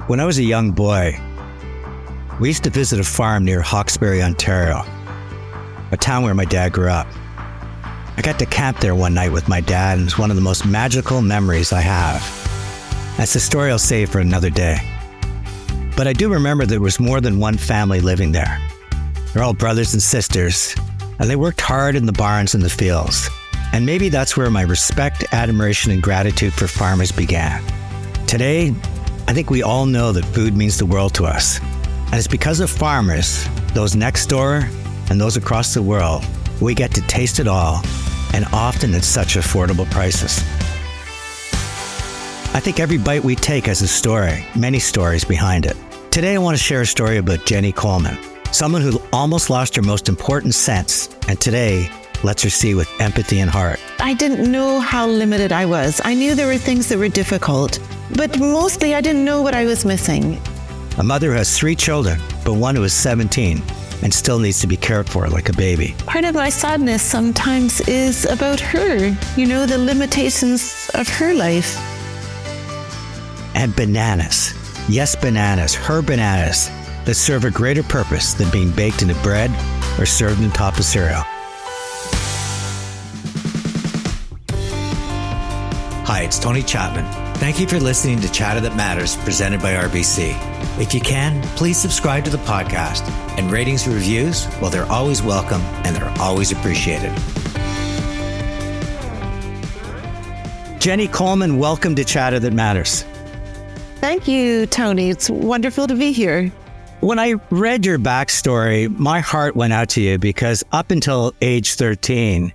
When I was a young boy, we used to visit a farm near Hawkesbury, Ontario, a town where my dad grew up. I got to camp there one night with my dad, and it's one of the most magical memories I have. That's a story I'll save for another day. But I do remember there was more than one family living there. They're all brothers and sisters, and they worked hard in the barns and the fields. And maybe that's where my respect, admiration, and gratitude for farmers began. Today, I think we all know that food means the world to us. And it's because of farmers, those next door and those across the world, we get to taste it all, and often at such affordable prices. I think every bite we take has a story, many stories behind it. Today I want to share a story about Jennie Coleman, someone who almost lost her most important sense, and today lets her see with empathy and heart. I didn't know how limited I was. I knew there were things that were difficult, but mostly I didn't know what I was missing. A mother who has 3 children, but one who is 17 and still needs to be cared for like a baby. Part of my sadness sometimes is about her, the limitations of her life. And bananas. Yes, bananas, her bananas, that serve a greater purpose than being baked into bread or served on top of cereal. Hi, it's Tony Chapman. Thank you for listening to Chatter That Matters, presented by RBC. If you can, please subscribe to the podcast, and ratings and reviews, well, they're always welcome and they're always appreciated. Jennie Coleman, welcome to Chatter That Matters. Thank you, Tony. It's wonderful to be here. When I read your backstory, my heart went out to you because up until age 13,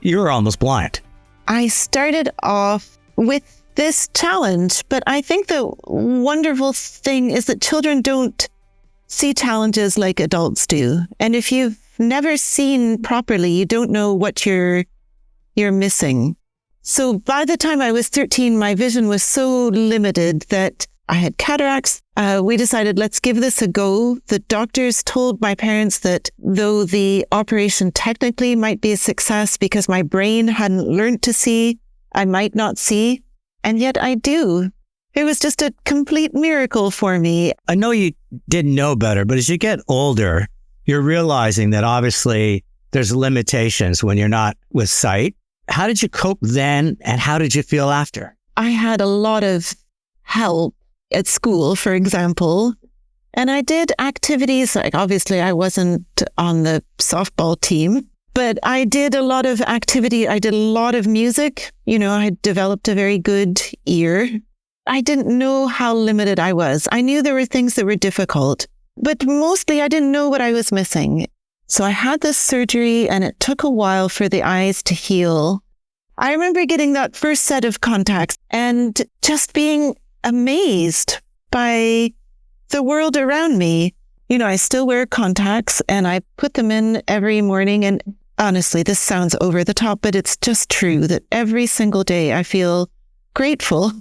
you were almost blind. I started off with this challenge, but I think the wonderful thing is that children don't see challenges like adults do. And if you've never seen properly, you don't know what you're missing. So by the time I was 13, my vision was so limited that I had cataracts. We decided, let's give this a go. The doctors told my parents that though the operation technically might be a success because my brain hadn't learned to see, I might not see. And yet I do. It was just a complete miracle for me. I know you didn't know better, but as you get older, you're realizing that obviously there's limitations when you're not with sight. How did you cope then, and how did you feel after? I had a lot of help at school, for example, and I did activities like, obviously I wasn't on the softball team, but I did a lot of activity. I did a lot of music. I had developed a very good ear. I didn't know how limited I was. I knew there were things that were difficult, but mostly I didn't know what I was missing. So I had this surgery and it took a while for the eyes to heal. I remember getting that first set of contacts and just being amazed by the world around me. I still wear contacts and I put them in every morning. And honestly, this sounds over the top, but it's just true that every single day I feel grateful.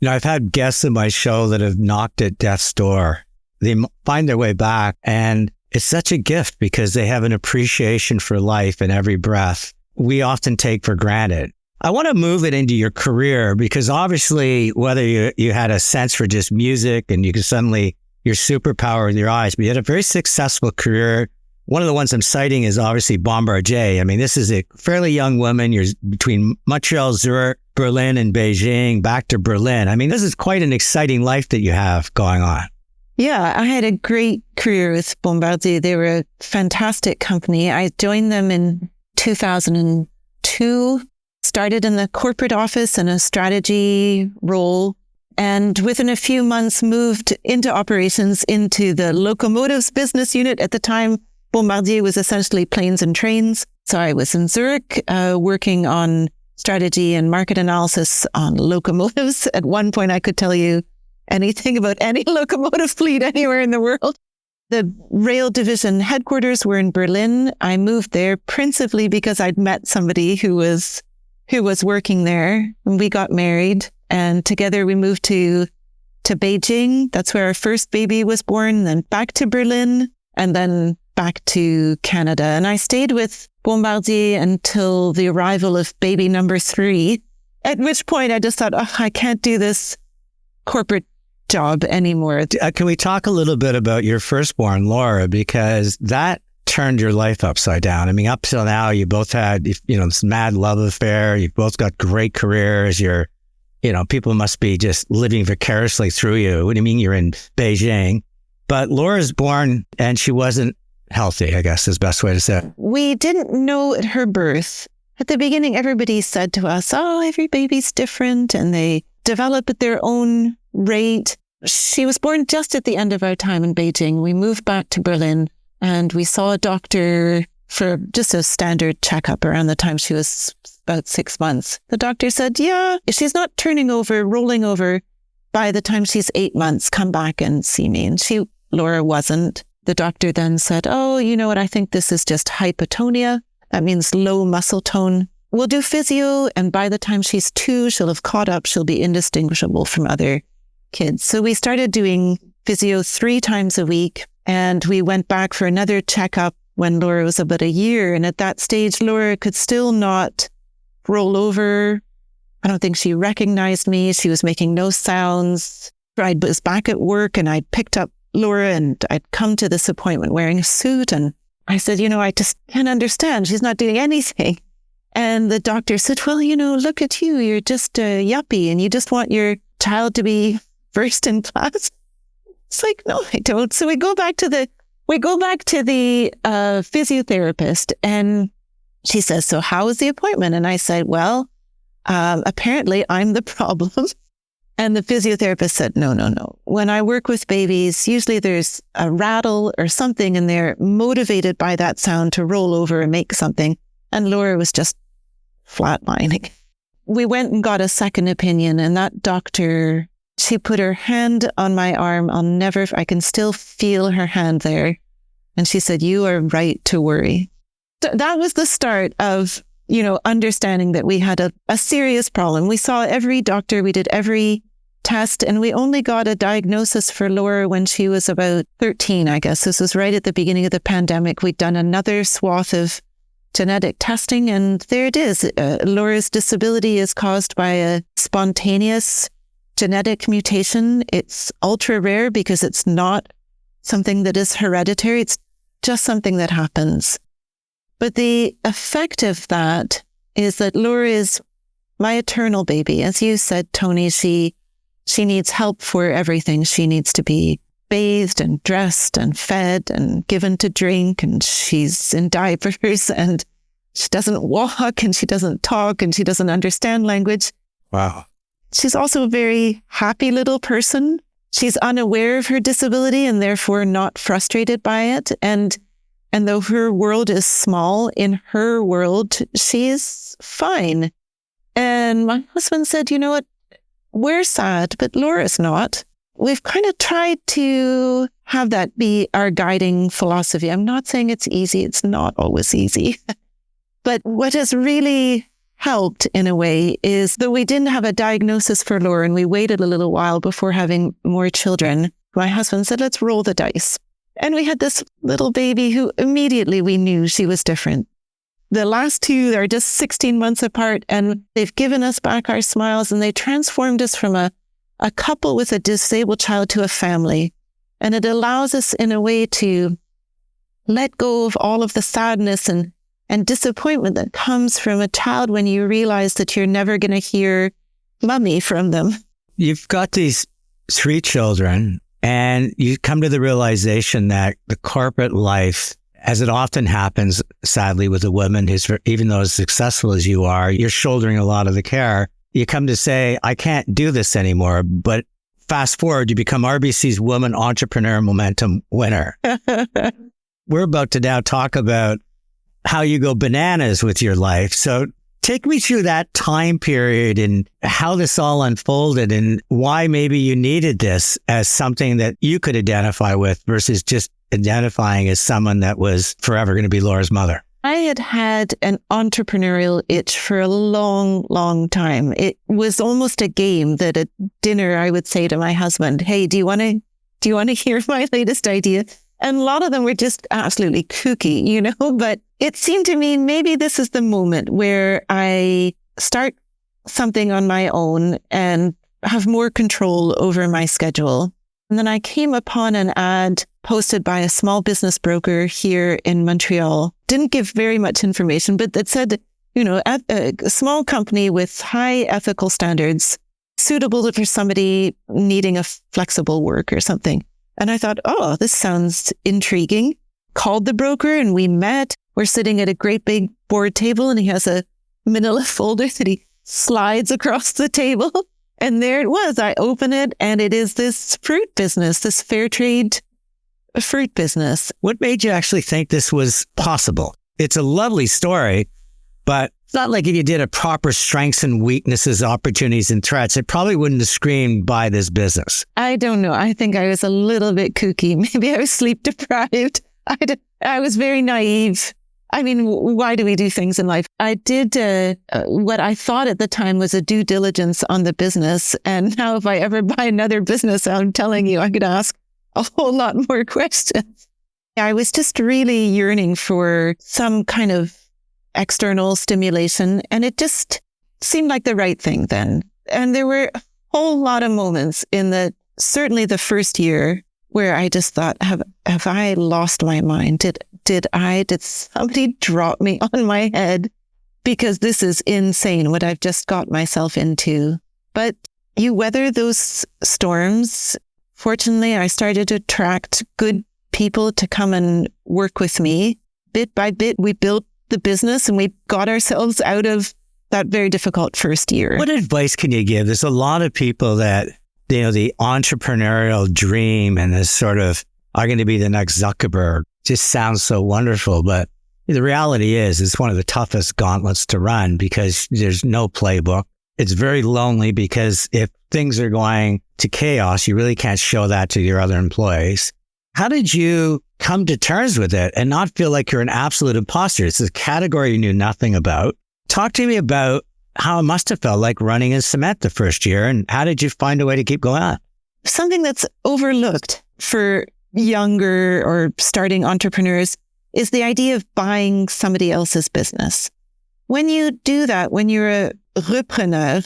I've had guests in my show that have knocked at death's door. They find their way back, and it's such a gift because they have an appreciation for life and every breath we often take for granted. I want to move it into your career because obviously whether you had a sense for just music and you could suddenly, your superpower with your eyes, but you had a very successful career. One of the ones I'm citing is obviously Bombardier. I mean, this is a fairly young woman. You're between Montreal, Zurich, Berlin, and Beijing, back to Berlin. I mean, this is quite an exciting life that you have going on. Yeah, I had a great career with Bombardier. They were a fantastic company. I joined them in 2002, started in the corporate office in a strategy role, and within a few months moved into operations into the locomotives business unit. At the time, Bombardier was essentially planes and trains. So I was in Zurich working on strategy and market analysis on locomotives. At one point, I could tell you anything about any locomotive fleet anywhere in the world. The rail division headquarters were in Berlin. I moved there principally because I'd met somebody who was working there, and we got married, and together we moved to Beijing. That's where our first baby was born, then back to Berlin, and then back to Canada. And I stayed with Bombardier until the arrival of baby number 3, at which point I just thought, I can't do this corporate job anymore. Can we talk a little bit about your firstborn, Laura, because that turned your life upside down. I mean, up till now, you both had, this mad love affair. You've both got great careers. People must be just living vicariously through you. What do you mean you're in Beijing? But Laura's born and she wasn't healthy, I guess is the best way to say it. We didn't know at her birth. At the beginning, everybody said to us, oh, every baby's different and they develop at their own rate. She was born just at the end of our time in Beijing. We moved back to Berlin and we saw a doctor for just a standard checkup around the time she was about 6 months. The doctor said, yeah, if she's not rolling over by the time she's 8 months, come back and see me. And Laura wasn't. The doctor then said, oh, you know what? I think this is just hypotonia. That means low muscle tone. We'll do physio. And by the time she's 2, she'll have caught up. She'll be indistinguishable from other kids. So we started doing physio 3 times a week. And we went back for another checkup when Laura was about a year. And at that stage, Laura could still not roll over. I don't think she recognized me. She was making no sounds. I was back at work and I picked up Laura and I'd come to this appointment wearing a suit. And I said, I just can't understand. She's not doing anything. And the doctor said, well, look at you. You're just a yuppie and you just want your child to be first in class. It's like, no, I don't. So we go back to the physiotherapist and she says, so how was the appointment? And I said, well, apparently I'm the problem. And the physiotherapist said, no. When I work with babies, usually there's a rattle or something and they're motivated by that sound to roll over and make something. And Laura was just flatlining. We went and got a second opinion and that doctor, she put her hand on my arm. I can still feel her hand there. And she said, you are right to worry. That was the start of, understanding that we had a serious problem. We saw every doctor, we did every test, and we only got a diagnosis for Laura when she was about 13, I guess. This was right at the beginning of the pandemic. We'd done another swath of genetic testing, and there it is. Laura's disability is caused by a spontaneous genetic mutation. It's ultra rare because it's not something that is hereditary. It's just something that happens. But the effect of that is that Laura is my eternal baby. As you said, Tony, she needs help for everything. She needs to be bathed and dressed and fed and given to drink. And she's in diapers and she doesn't walk and she doesn't talk and she doesn't understand language. Wow. She's also a very happy little person. She's unaware of her disability and therefore not frustrated by it. And though her world is small, in her world, she's fine. And my husband said, you know what? We're sad, but Laura's not. We've kind of tried to have that be our guiding philosophy. I'm not saying it's easy. It's not always easy. But what has really helped in a way is that we didn't have a diagnosis for Laura and we waited a little while before having more children. My husband said, let's roll the dice. And we had this little baby who immediately we knew she was different. The last 2 are just 16 months apart and they've given us back our smiles and they transformed us from a couple with a disabled child to a family. And it allows us in a way to let go of all of the sadness and disappointment that comes from a child when you realize that you're never going to hear mommy from them. You've got these 3 children and you come to the realization that the corporate life, as it often happens, sadly, with a woman who's, even though as successful as you are, you're shouldering a lot of the care. You come to say, I can't do this anymore. But fast forward, you become RBC's Woman Entrepreneur Momentum winner. We're about to now talk about how you go bananas with your life. So take me through that time period and how this all unfolded and why maybe you needed this as something that you could identify with versus just identifying as someone that was forever going to be Laura's mother. I had an entrepreneurial itch for a long, long time. It was almost a game that at dinner I would say to my husband, hey, do you want to hear my latest idea? And a lot of them were just absolutely kooky, but it seemed to me maybe this is the moment where I start something on my own and have more control over my schedule. And then I came upon an ad posted by a small business broker here in Montreal. Didn't give very much information, but it said, a small company with high ethical standards, suitable for somebody needing a flexible work or something. And I thought, oh, this sounds intriguing. Called the broker and we met. We're sitting at a great big board table and he has a manila folder that he slides across the table. And there it was. I open it and it is this fruit business, this Fairtrade fruit business. What made you actually think this was possible? It's a lovely story, but it's not like if you did a proper strengths and weaknesses, opportunities and threats, it probably wouldn't have screamed buy this business. I don't know. I think I was a little bit kooky. Maybe I was sleep deprived. I was very naive. I mean, why do we do things in life? I did what I thought at the time was a due diligence on the business. And now if I ever buy another business, I'm telling you, I could ask a whole lot more questions. I was just really yearning for some kind of external stimulation. And it just seemed like the right thing then. And there were a whole lot of moments in certainly the first year where I just thought, have I lost my mind? Did somebody drop me on my head? Because this is insane what I've just got myself into. But you weather those storms. Fortunately, I started to attract good people to come and work with me. Bit by bit, we built the business and we got ourselves out of that very difficult first year. What advice can you give? There's a lot of people that, the entrepreneurial dream and this sort of, are going to be the next Zuckerberg, just sounds so wonderful. But the reality is, it's one of the toughest gauntlets to run because there's no playbook. It's very lonely because if things are going to chaos, you really can't show that to your other employees. How did you come to terms with it and not feel like you're an absolute imposter? It's a category you knew nothing about. Talk to me about how it must have felt like running in cement the first year, and how did you find a way to keep going on? Something that's overlooked for younger or starting entrepreneurs is the idea of buying somebody else's business. When you do that, when you're a repreneur,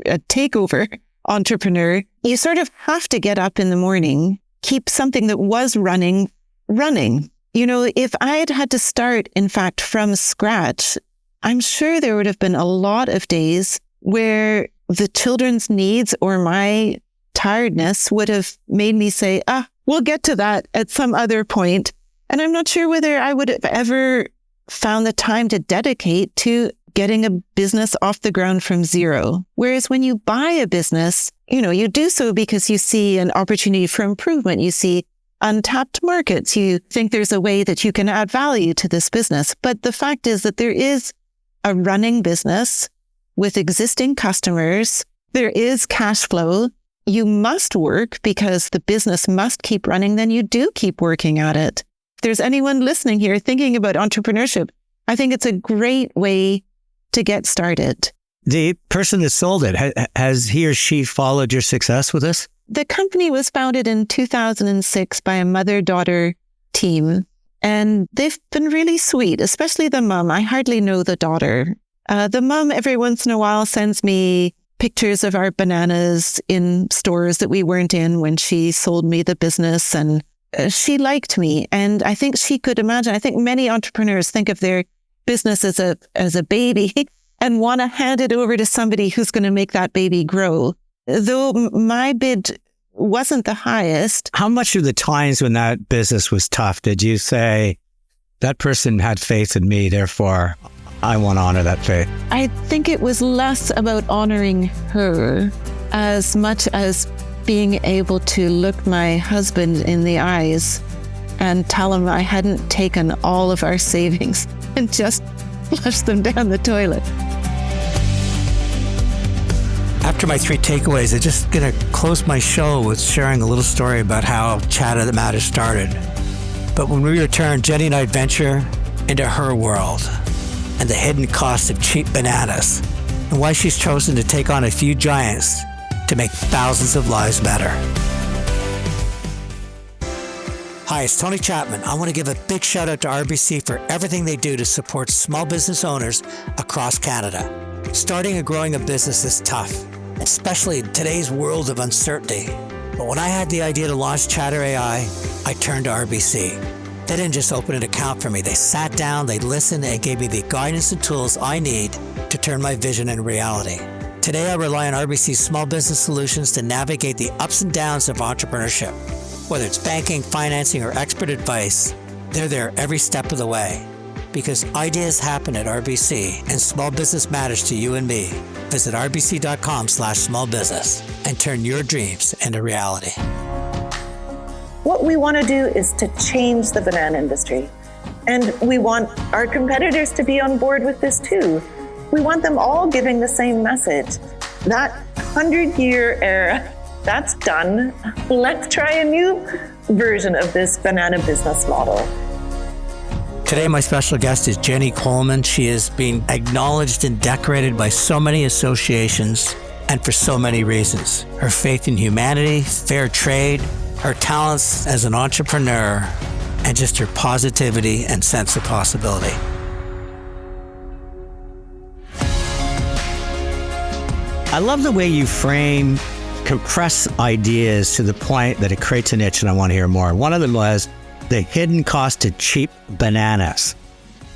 a takeover entrepreneur, you sort of have to get up in the morning, keep something that was running. If I had had to start, in fact, from scratch, I'm sure there would have been a lot of days where the children's needs or my tiredness would have made me say, we'll get to that at some other point. And I'm not sure whether I would have ever found the time to dedicate to getting a business off the ground from zero. Whereas when you buy a business, you do so because you see an opportunity for improvement. You see untapped markets. You think there's a way that you can add value to this business. But the fact is that there is a running business with existing customers. There is cash flow. You must work because the business must keep running. Then you do keep working at it. If there's anyone listening here thinking about entrepreneurship, I think it's a great way to get started. The person that sold it, has he or she followed your success with this? The company was founded in 2006 by a mother-daughter team. And they've been really sweet, especially the mom. I hardly know the daughter. The mom every once in a while sends me pictures of our bananas in stores that we weren't in when she sold me the business. And she liked me. And I think she could imagine. I think many entrepreneurs think of their business as a baby and want to hand it over to somebody who's going to make that baby grow. Though my bid wasn't the highest. How much of the times when that business was tough did you say, that person had faith in me, therefore I want to honor that faith? I think it was less about honoring her as much as being able to look my husband in the eyes and tell him I hadn't taken all of our savings and just flushed them down the toilet. After my 3 takeaways, I'm just going to close my show with sharing a little story about how Chatter That Matters started. But when we return, Jennie and I venture into her world and the hidden cost of cheap bananas and why she's chosen to take on a few giants to make thousands of lives better. Hi, it's Tony Chapman. I want to give a big shout out to RBC for everything they do to support small business owners across Canada. Starting and growing a business is tough. especially in today's world of uncertainty. But when I had the idea to launch Chatter AI, I turned to RBC. They didn't just open an account for me. They sat down, they listened, and gave me the guidance and tools I need to turn my vision into reality. Today, I rely on RBC's small business solutions to navigate the ups and downs of entrepreneurship. Whether it's banking, financing, or expert advice, they're there every step of the way. Because ideas happen at RBC, and small business matters to you and me. Visit rbc.com/smallbusiness and turn your dreams into reality. What we want to do is to change the banana industry. And we want our competitors to be on board with this too. We want them all giving the same message. That 100-year era, that's done. Let's try a new version of this banana business model. Today, my special guest is Jennie Coleman. She is being acknowledged and decorated by so many associations and for so many reasons. Her faith in humanity, fair trade, her talents as an entrepreneur, and just her positivity and sense of possibility. I love the way you frame, compress ideas to the point that it creates a niche, and I want to hear more. One of them was the hidden cost to cheap bananas.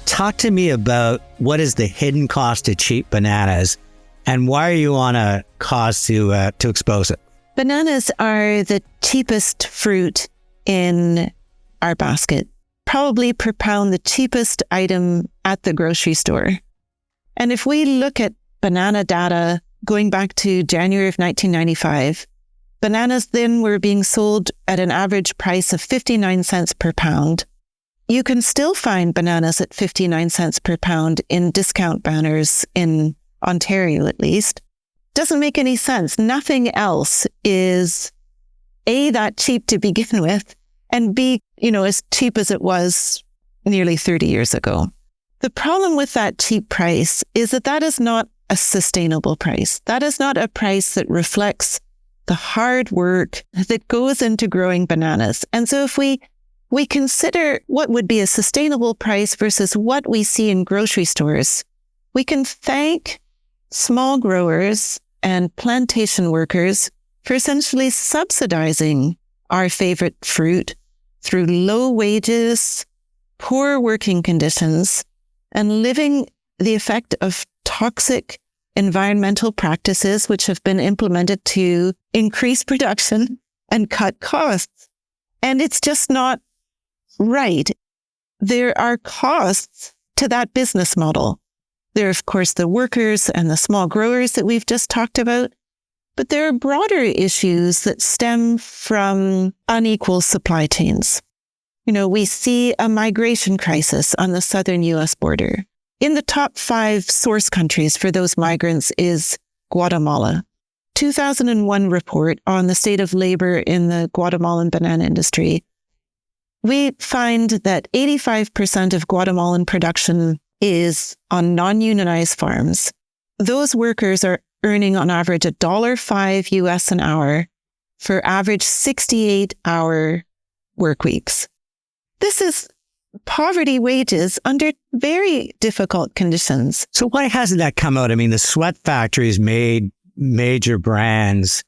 Talk to me about what is the hidden cost to cheap bananas, and why are you on a cause to expose it? Bananas are the cheapest fruit in our basket, probably per pound the cheapest item at the grocery store. And if we look at banana data going back to January of 1995, bananas then were being sold at an average price of 59 cents per pound. You can still find bananas at 59 cents per pound in discount banners in Ontario, at least. Doesn't make any sense. Nothing else is A, that cheap to begin with, and B, as cheap as it was nearly 30 years ago. The problem with that cheap price is that is not a sustainable price. That is not a price that reflects the hard work that goes into growing bananas. And so if we consider what would be a sustainable price versus what we see in grocery stores, we can thank small growers and plantation workers for essentially subsidizing our favorite fruit through low wages, poor working conditions, and living the effect of toxic environmental practices which have been implemented to increase production and cut costs. And it's just not right. There are costs to that business model. There are, of course, the workers and the small growers that we've just talked about, but there are broader issues that stem from unequal supply chains. We see a migration crisis on the southern U.S. border. In the top 5 source countries for those migrants is Guatemala. 2001 report on the state of labor in the Guatemalan banana industry, we find that 85% of Guatemalan production is on non-unionized farms. Those workers are earning on average $1.05 US an hour for average 68-hour work weeks. This is poverty wages under very difficult conditions. So why hasn't that come out? I mean, the sweat factories made major brands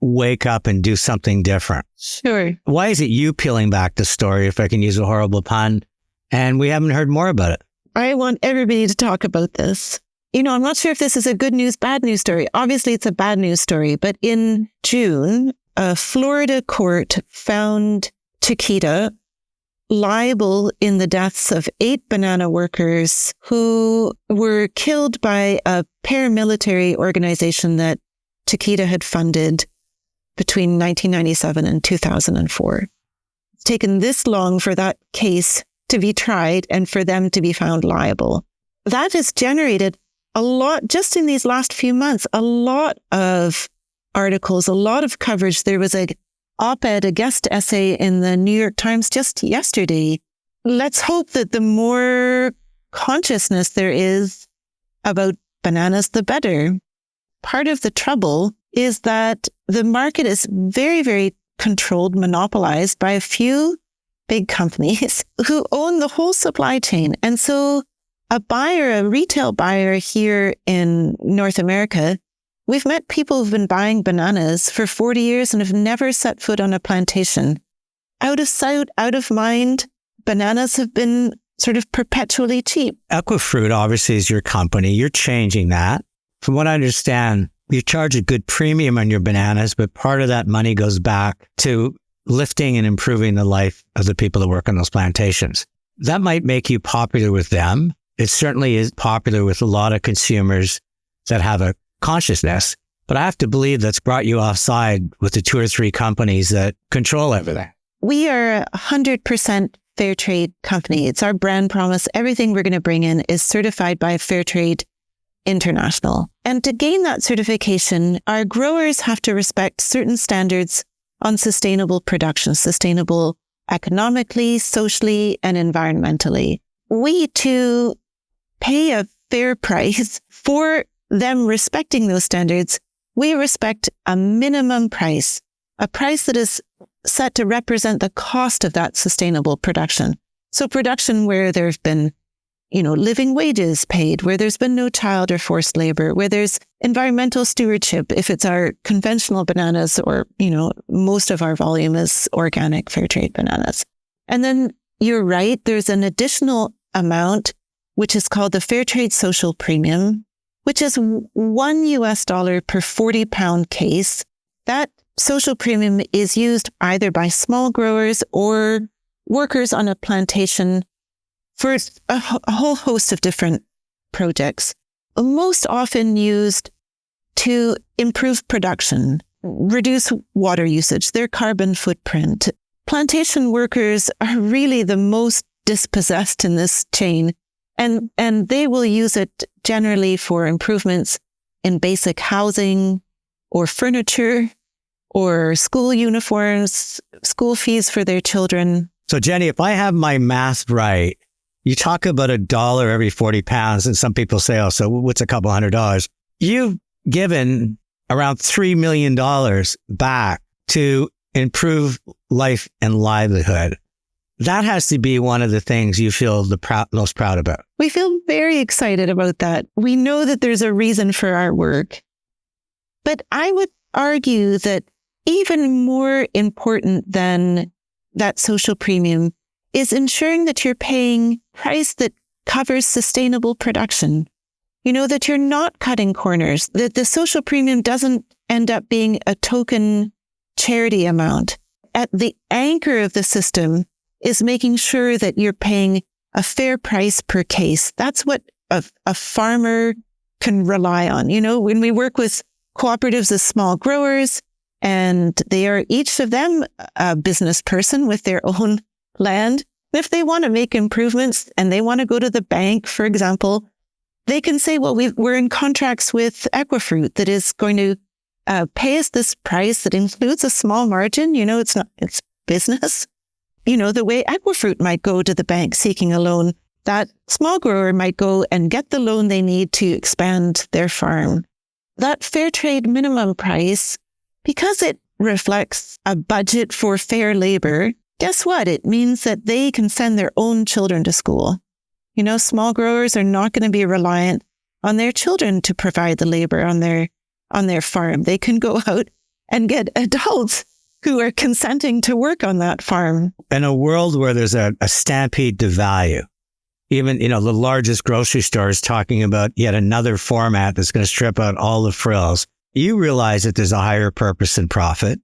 wake up and do something different. Sure. Why is it you peeling back the story, if I can use a horrible pun, and we haven't heard more about it? I want everybody to talk about this. I'm not sure if this is a good news, bad news story. Obviously, it's a bad news story. But in June, a Florida court found Chiquita liable in the deaths of 8 banana workers who were killed by a paramilitary organization that Chiquita had funded between 1997 and 2004. It's taken this long for that case to be tried and for them to be found liable. That has generated a lot, just in these last few months, a lot of articles, a lot of coverage. There was a op-ed, a guest essay in the New York Times just yesterday. Let's hope that the more consciousness there is about bananas, the better. Part of the trouble is that the market is very, very controlled, monopolized by a few big companies who own the whole supply chain. And so a retail buyer here in North America We've met people who've been buying bananas for 40 years and have never set foot on a plantation. Out of sight, out of mind, bananas have been sort of perpetually cheap. Equifruit obviously is your company. You're changing that. From what I understand, you charge a good premium on your bananas, but part of that money goes back to lifting and improving the life of the people that work on those plantations. That might make you popular with them. It certainly is popular with a lot of consumers that have a consciousness, but I have to believe that's brought you offside with the 2 or 3 companies that control everything. We are 100% Fairtrade company. It's our brand promise. Everything we're going to bring in is certified by Fairtrade International. And to gain that certification, our growers have to respect certain standards on sustainable production, sustainable economically, socially, and environmentally. We too pay a fair price for them respecting those standards. We respect a minimum price, a price that is set to represent the cost of that sustainable production. So production where there have been, living wages paid, where there's been no child or forced labor, where there's environmental stewardship, if it's our conventional bananas or, most of our volume is organic fair trade bananas. And then you're right, there's an additional amount, which is called the Fairtrade Social Premium, which is $1 per 40-pound case. That social premium is used either by small growers or workers on a plantation for a whole host of different projects, most often used to improve production, reduce water usage, their carbon footprint. Plantation workers are really the most dispossessed in this chain, and they will use it generally for improvements in basic housing or furniture or school uniforms, school fees for their children. So Jenny, if I have my math right, you talk about $1 every 40 pounds, and some people say, oh, so what's a couple $100? You've given around $3 million back to improve life and livelihood. That has to be one of the things you feel most proud about. We feel very excited about that. We know that there's a reason for our work. But I would argue that even more important than that social premium is ensuring that you're paying price that covers sustainable production. That you're not cutting corners, that the social premium doesn't end up being a token charity amount. At the anchor of the system is making sure that you're paying a fair price per case. That's what a farmer can rely on. When we work with cooperatives as small growers, and they are each of them a business person with their own land. If they want to make improvements and they want to go to the bank, for example, they can say, well, we're in contracts with Equifruit that is going to pay us this price that includes a small margin. It's business. The way Equifruit might go to the bank seeking a loan, that small grower might go and get the loan they need to expand their farm. That fair trade minimum price, because it reflects a budget for fair labor, guess what? It means that they can send their own children to school. Small growers are not going to be reliant on their children to provide the labor on their farm. They can go out and get adults who are consenting to work on that farm. In a world where there's a stampede to value, even, the largest grocery store is talking about yet another format that's going to strip out all the frills. You realize that there's a higher purpose than profit.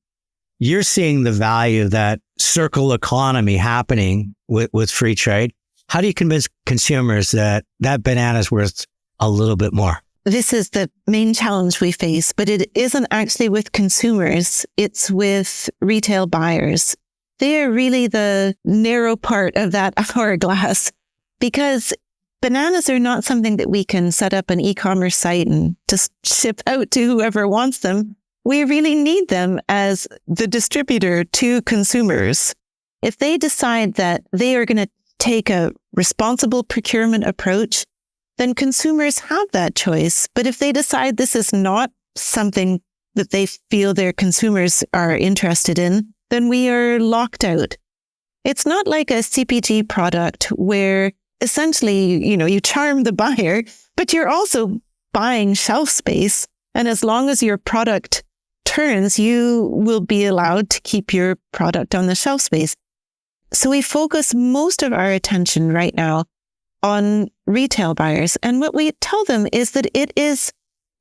You're seeing the value of that circle economy happening with free trade. How do you convince consumers that banana is worth a little bit more? This is the main challenge we face, but it isn't actually with consumers. It's with retail buyers. They are really the narrow part of that hourglass, because bananas are not something that we can set up an e-commerce site and just ship out to whoever wants them. We really need them as the distributor to consumers. If they decide that they are going to take a responsible procurement approach, then consumers have that choice. But if they decide this is not something that they feel their consumers are interested in, then we are locked out. It's not like a CPG product where essentially, you charm the buyer, but you're also buying shelf space And as long as your product turns, you will be allowed to keep your product on the shelf space. So we focus most of our attention right now on retail buyers. And what we tell them is that it is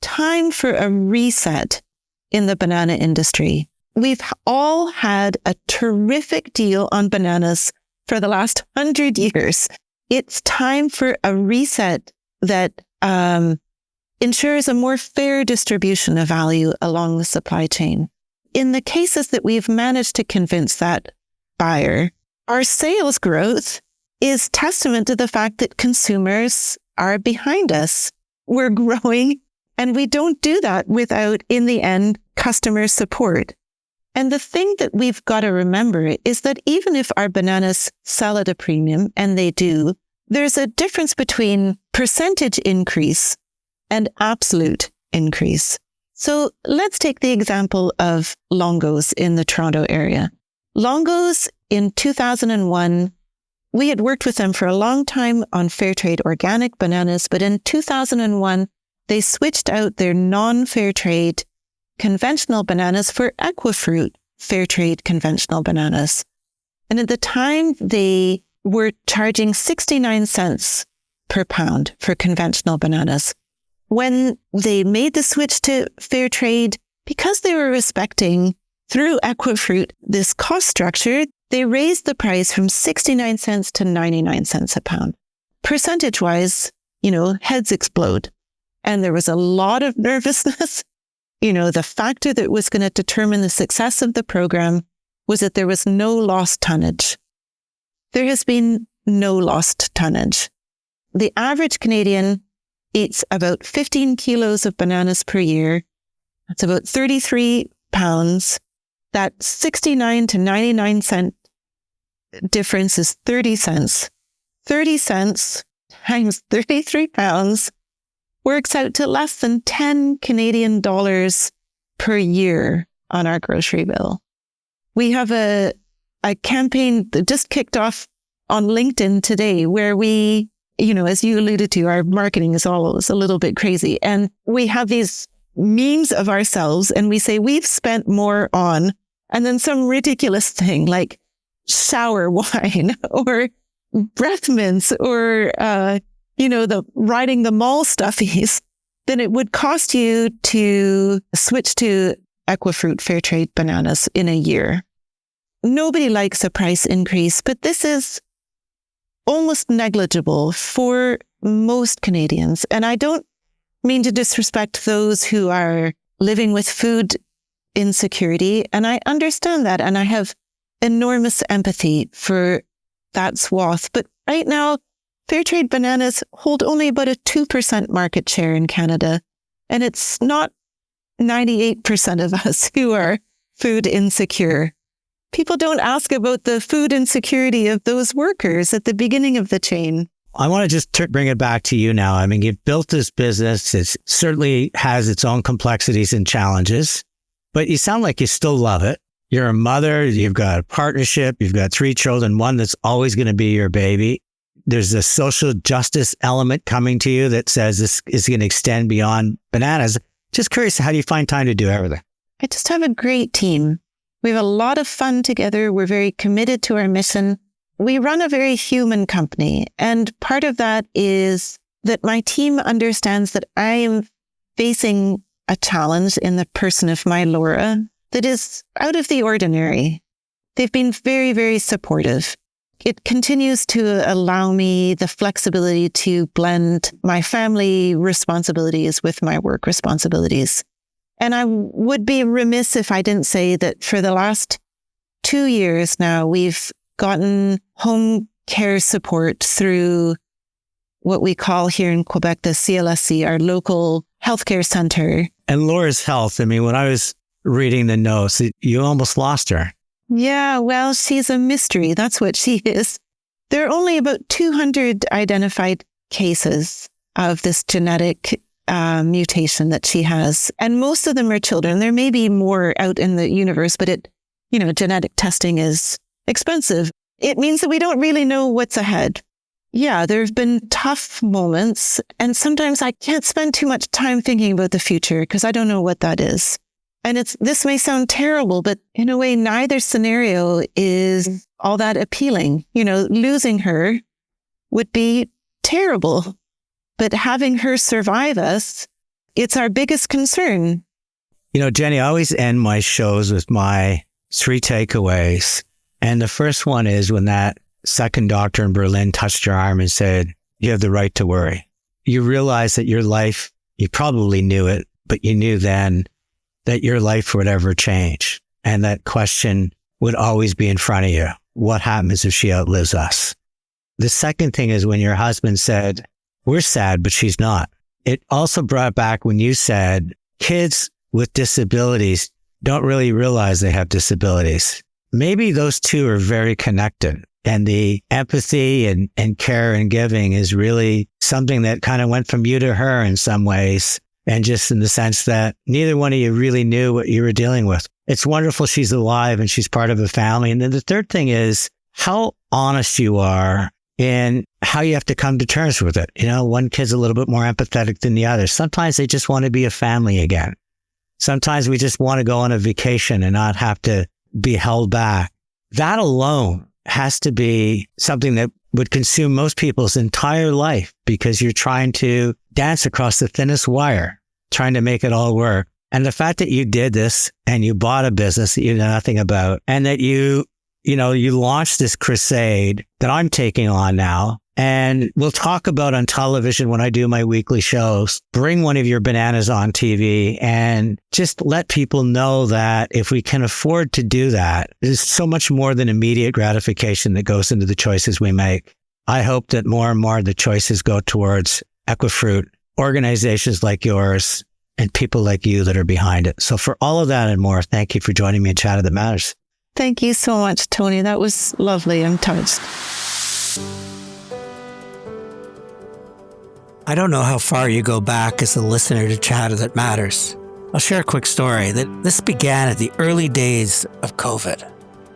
time for a reset in the banana industry. We've all had a terrific deal on bananas for the last 100 years. It's time for a reset that ensures a more fair distribution of value along the supply chain. In the cases that we've managed to convince that buyer, our sales growth is testament to the fact that consumers are behind us. We're growing, and we don't do that without, in the end, customer support. And the thing that we've got to remember is that even if our bananas sell at a premium, and they do, there's a difference between percentage increase and absolute increase. So let's take the example of Longo's in the Toronto area. Longo's in 2001, we had worked with them for a long time on Fairtrade organic bananas, but in 2001, they switched out their non-Fairtrade conventional bananas for Equifruit Fairtrade conventional bananas. And at the time, they were charging 69 cents per pound for conventional bananas. When they made the switch to Fairtrade, because they were respecting, through Equifruit, this cost structure, they raised the price from 69 cents to 99 cents a pound. Percentage-wise, heads explode. And there was a lot of nervousness. The factor that was going to determine the success of the program was that there was no lost tonnage. There has been no lost tonnage. The average Canadian eats about 15 kilos of bananas per year. That's about 33 pounds. That 69 to 99 cent difference is 30 cents. 30 cents times 33 pounds works out to less than 10 Canadian dollars per year on our grocery bill. We have a campaign that just kicked off on LinkedIn today where we, as you alluded to, our marketing is always a little bit crazy. And we have these memes of ourselves and we say we've spent more on, and then some ridiculous thing like shower wine or breath mints or, the riding the mall stuffies than it would cost you to switch to Equifruit Fairtrade bananas in a year. Nobody likes a price increase, but this is almost negligible for most Canadians. And I don't mean to disrespect those who are living with food insecurity. And I understand that. And I have enormous empathy for that swath. But right now, Fairtrade bananas hold only about a 2% market share in Canada. And it's not 98% of us who are food insecure. People don't ask about the food insecurity of those workers at the beginning of the chain. I want to just bring it back to you now. I mean, you've built this business. It certainly has its own complexities and challenges, but you sound like you still love it. You're a mother. You've got a partnership. You've got 3 children, one that's always going to be your baby. There's a social justice element coming to you that says this is going to extend beyond bananas. Just curious, how do you find time to do everything? I just have a great team. We have a lot of fun together. We're very committed to our mission. We run a very human company. And part of that is that my team understands that I am facing a challenge in the person of my Laura that is out of the ordinary. They've been very, very supportive. It continues to allow me the flexibility to blend my family responsibilities with my work responsibilities. And I would be remiss if I didn't say that for the last 2 years now, we've gotten home care support through what we call here in Quebec, the CLSC, our local healthcare center. And Laura's health, I mean, when I was reading the notes, you almost lost her. Yeah, well, she's a mystery. That's what she is. There are only about 200 identified cases of this genetic mutation that she has. And most of them are children. There may be more out in the universe, but genetic testing is expensive. It means that we don't really know what's ahead. yeah, there have been tough moments. And sometimes I can't spend too much time thinking about the future because I don't know what that is. And this may sound terrible, but in a way, neither scenario is all that appealing. Losing her would be terrible, but having her survive us, it's our biggest concern. Jenny, I always end my shows with my 3 takeaways. And the first one is when that second doctor in Berlin touched your arm and said, you have the right to worry. You realize that your life, you probably knew it, but you knew then that your life would ever change. And that question would always be in front of you. What happens if she outlives us? The second thing is when your husband said, we're sad, but she's not. It also brought back when you said, kids with disabilities don't really realize they have disabilities. Maybe those two are very connected. And the empathy and care and giving is really something that kind of went from you to her in some ways. And just in the sense that neither one of you really knew what you were dealing with. It's wonderful she's alive and she's part of a family. And then the third thing is how honest you are in how you have to come to terms with it. One kid's a little bit more empathetic than the other. Sometimes they just want to be a family again. Sometimes we just want to go on a vacation and not have to be held back. That alone has to be something that would consume most people's entire life because you're trying to dance across the thinnest wire, trying to make it all work. And the fact that you did this and you bought a business that you know nothing about and that you launched this crusade that I'm taking on now. And we'll talk about on television when I do my weekly shows, bring one of your bananas on TV and just let people know that if we can afford to do that, there's so much more than immediate gratification that goes into the choices we make. I hope that more and more the choices go towards Equifruit, organizations like yours, and people like you that are behind it. So for all of that and more, thank you for joining me in Chatter That Matters. Thank you so much, Tony. That was lovely. I'm touched. I don't know how far you go back as a listener to Chatter That Matters. I'll share a quick story that this began at the early days of COVID.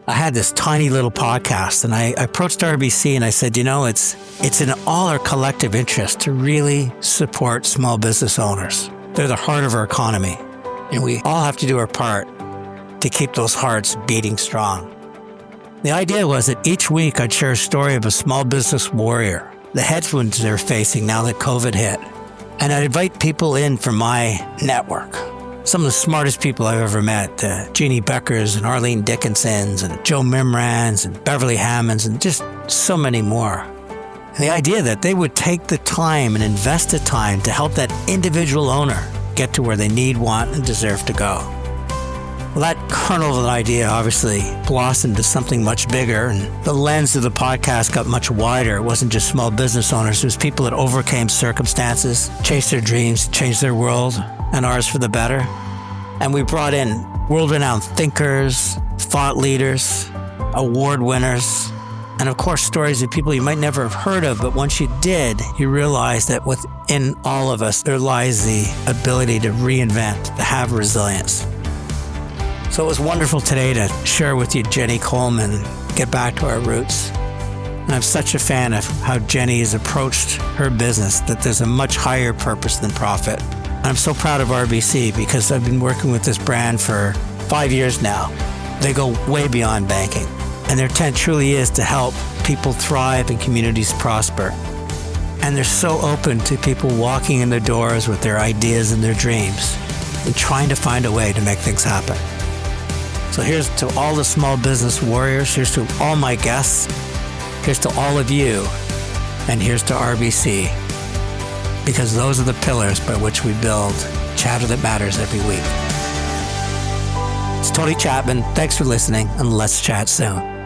I had this tiny little podcast and I approached RBC and I said, it's in all our collective interest to really support small business owners. They're the heart of our economy and we all have to do our part to keep those hearts beating strong. The idea was that each week I'd share a story of a small business warrior, the headwinds they're facing now that COVID hit. And I'd invite people in from my network. Some of the smartest people I've ever met, Jeannie Beckers and Arlene Dickinsons and Joe Mimrans and Beverly Hammonds and just so many more. And the idea that they would take the time and invest the time to help that individual owner get to where they need, want, and deserve to go. Well, that kernel of an idea obviously blossomed to something much bigger, and the lens of the podcast got much wider. It wasn't just small business owners. It was people that overcame circumstances, chased their dreams, changed their world, and ours for the better. And we brought in world-renowned thinkers, thought leaders, award winners, and of course, stories of people you might never have heard of, but once you did, you realize that within all of us, there lies the ability to reinvent, to have resilience. So it was wonderful today to share with you Jennie Coleman and get back to our roots. And I'm such a fan of how Jennie has approached her business, that there's a much higher purpose than profit. And I'm so proud of RBC because I've been working with this brand for 5 years now. They go way beyond banking. And their intent truly is to help people thrive and communities prosper. And they're so open to people walking in the doors with their ideas and their dreams and trying to find a way to make things happen. So here's to all the small business warriors, here's to all my guests, here's to all of you, and here's to RBC, because those are the pillars by which we build Chatter That Matters every week. It's Tony Chapman, thanks for listening, and let's chat soon.